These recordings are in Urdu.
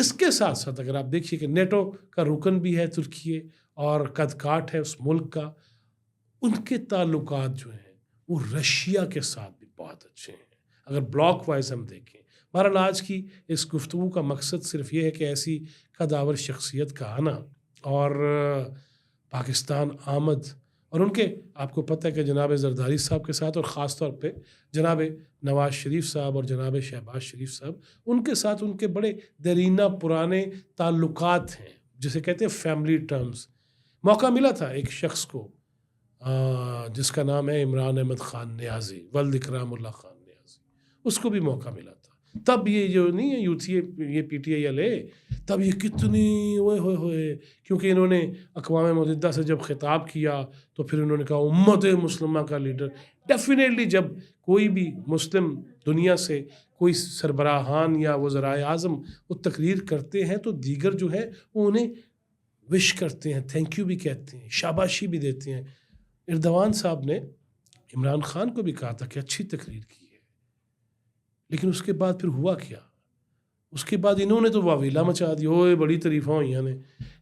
اس کے ساتھ ساتھ اگر آپ دیکھیے کہ نیٹو کا رکن بھی ہے ترکی اور قد کاٹ ہے اس ملک کا، ان کے تعلقات جو ہیں وہ رشیا کے ساتھ بھی بہت اچھے ہیں اگر بلاک وائز ہم دیکھیں۔ بہرحال آج کی اس گفتگو کا مقصد صرف یہ ہے کہ ایسی قداور شخصیت کا آنا اور پاکستان آمد، اور ان کے آپ کو پتہ ہے کہ جناب زرداری صاحب کے ساتھ اور خاص طور پہ جناب نواز شریف صاحب اور جناب شہباز شریف صاحب، ان کے ساتھ ان کے بڑے دیرینہ پرانے تعلقات ہیں، جسے کہتے ہیں فیملی ٹرمز۔ موقع ملا تھا ایک شخص کو جس کا نام ہے عمران احمد خان نیازی، ولد اکرام اللہ خان نیازی، اس کو بھی موقع ملا تھا۔ تب یہ جو نہیں ہے یوتھی یہ P T I L A, تب یہ کتنی ہوئے کیونکہ انہوں نے اقوام متحدہ سے جب خطاب کیا تو پھر انہوں نے کہا امت مسلمہ کا لیڈر۔ ڈیفینیٹلی جب کوئی بھی مسلم دنیا سے کوئی سربراہان یا وزرائے اعظم وہ تقریر کرتے ہیں تو دیگر جو ہے وہ انہیں وش کرتے ہیں، تھینک یو بھی کہتے ہیں، شاباشی بھی دیتے ہیں۔ اردوان صاحب نے عمران خان کو بھی کہا تھا کہ اچھی تقریر کی ہے، لیکن اس کے بعد پھر ہوا کیا؟ اس کے بعد انہوں نے تو واویلا مچا دی، اوئے بڑی تعریفاں ہوئی ہیں،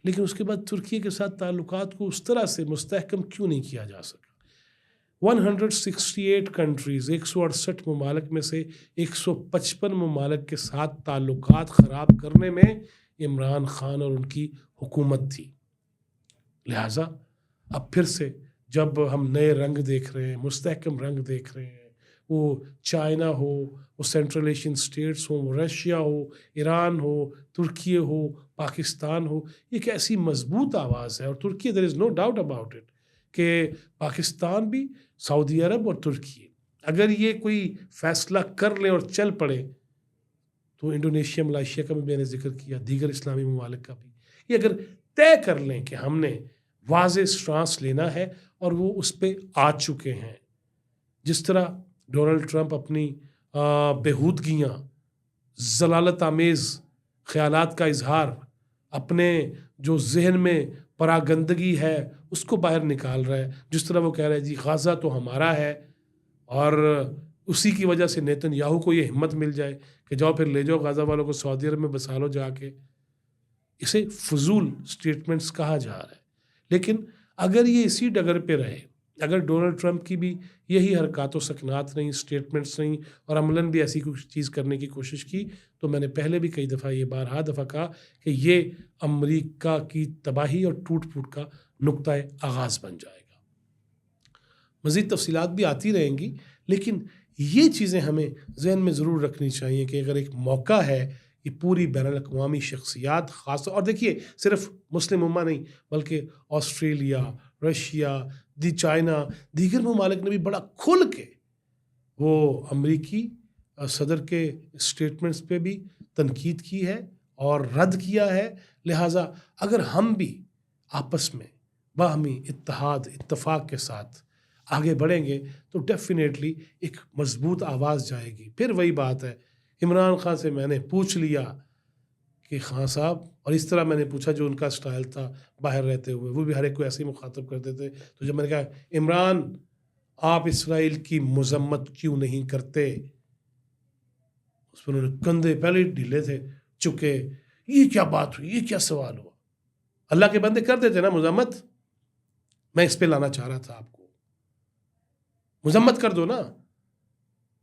لیکن اس کے بعد ترکی کے ساتھ تعلقات کو اس طرح سے مستحکم کیوں نہیں کیا جا سکا؟ 168 کنٹریز، 168 ممالک میں سے 155 ممالک کے ساتھ تعلقات خراب کرنے میں عمران خان اور ان کی حکومت تھی۔ لہٰذا اب پھر سے جب ہم نئے رنگ دیکھ رہے ہیں، مستحکم رنگ دیکھ رہے ہیں، وہ چائنا ہو، وہ سینٹرل ایشین اسٹیٹس ہوں، وہ رشیا ہو، ایران ہو، ترکی ہو، پاکستان ہو، ایک ایسی مضبوط آواز ہے۔ اور ترکی دیر از نو ڈاؤٹ اباؤٹ اٹ کہ پاکستان بھی، سعودی عرب اور ترکی اگر یہ کوئی فیصلہ کر لیں اور چل پڑے تو انڈونیشیا، ملائیشیا کا بھی میں نے ذکر کیا، دیگر اسلامی ممالک کا بھی، یہ اگر طے کر لیں کہ ہم نے واضح سٹانس لینا ہے اور وہ اس پہ آ چکے ہیں۔ جس طرح ڈونلڈ ٹرمپ اپنی بےہودگیاں، ضلالت آمیز خیالات کا اظہار، اپنے جو ذہن میں پراگندگی ہے اس کو باہر نکال رہا ہے، جس طرح وہ کہہ رہا ہے جی غزہ تو ہمارا ہے، اور اسی کی وجہ سے نیتن یاہو کو یہ ہمت مل جائے کہ جاؤ پھر لے جاؤ غزہ والوں کو سعودی عرب میں بسا لو جا کے۔ اسے فضول سٹیٹمنٹس کہا جا رہا ہے، لیکن اگر یہ اسی ڈگر پہ رہے، اگر ڈونلڈ ٹرمپ کی بھی یہی حرکات و سکنات نہیں، سٹیٹمنٹس نہیں، اور عملاً بھی ایسی کچھ چیز کرنے کی کوشش کی، تو میں نے پہلے بھی کئی دفعہ یہ بارہا دفعہ کہا کہ یہ امریکہ کی تباہی اور ٹوٹ پھوٹ کا نقطۂ آغاز بن جائے گا۔ مزید تفصیلات بھی آتی رہیں گی، لیکن یہ چیزیں ہمیں ذہن میں ضرور رکھنی چاہیے کہ اگر ایک موقع ہے، یہ پوری بین الاقوامی شخصیات خاص طور، اور دیکھیے صرف مسلم امہ نہیں بلکہ آسٹریلیا، رشیا، چائنا، دیگر ممالک نے بھی بڑا کھل کے وہ امریکی صدر کے اسٹیٹمنٹس پہ بھی تنقید کی ہے اور رد کیا ہے۔ لہٰذا اگر ہم بھی آپس میں باہمی اتحاد اتفاق کے ساتھ آگے بڑھیں گے تو ڈیفینیٹلی ایک مضبوط آواز جائے گی۔ پھر وہی بات ہے، عمران خان سے میں نے پوچھ لیا کہ خان صاحب، اور اس طرح میں نے پوچھا جو ان کا سٹائل تھا باہر رہتے ہوئے، وہ بھی ہر ایک کو ایسے ہی مخاطب کرتے تھے، تو جب میں نے کہا عمران آپ اسرائیل کی مذمت کیوں نہیں کرتے، اس پر انہوں نے کندھے پہلے ہی ڈھیلے تھے، چکے، یہ کیا بات ہوئی، یہ کیا سوال ہوا؟ اللہ کے بندے کر دیتے نا مذمت، میں اس پہ لانا چاہ رہا تھا آپ کو، مذمت کر دو نا۔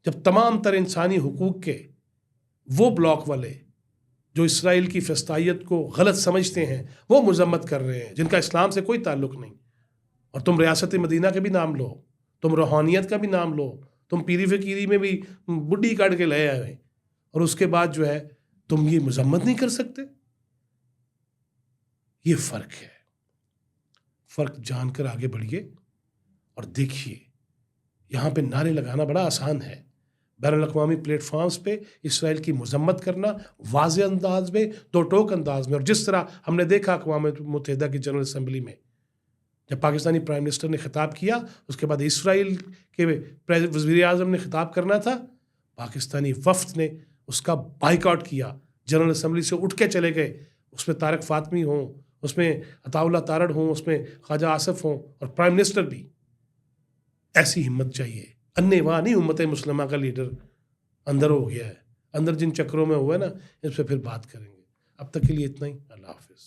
جب تمام تر انسانی حقوق کے وہ بلاک والے جو اسرائیل کی فلسطینیت کو غلط سمجھتے ہیں وہ مذمت کر رہے ہیں، جن کا اسلام سے کوئی تعلق نہیں، اور تم ریاست مدینہ کے بھی نام لو، تم روحانیت کا بھی نام لو، تم پیری فقیری میں بھی بڈھی کاٹ کے لے آئے، اور اس کے بعد جو ہے تم یہ مذمت نہیں کر سکتے۔ یہ فرق ہے، فرق جان کر آگے بڑھیے اور دیکھیے۔ یہاں پہ نعرے لگانا بڑا آسان ہے، بین الاقوامی پلیٹ فارمز پہ اسرائیل کی مذمت کرنا واضح انداز میں، دو ٹوک انداز میں، اور جس طرح ہم نے دیکھا اقوام متحدہ کی جنرل اسمبلی میں جب پاکستانی پرائم منسٹر نے خطاب کیا، اس کے بعد اسرائیل کے وزیر اعظم نے خطاب کرنا تھا، پاکستانی وفد نے اس کا بائیکاٹ کیا، جنرل اسمبلی سے اٹھ کے چلے گئے۔ اس میں طارق فاطمی ہوں، اس میں عطا اللہ تارڑ ہوں، اس میں خواجہ آصف ہوں، اور پرائم منسٹر بھی۔ ایسی ہمت چاہیے، انے واہ نہیں امت مسلمہ کا لیڈر اندر ہو گیا ہے، اندر جن چکروں میں ہوا ہے نا، اس پہ پھر بات کریں گے۔ اب تک کے لیے اتنا ہی. اللہ حافظ.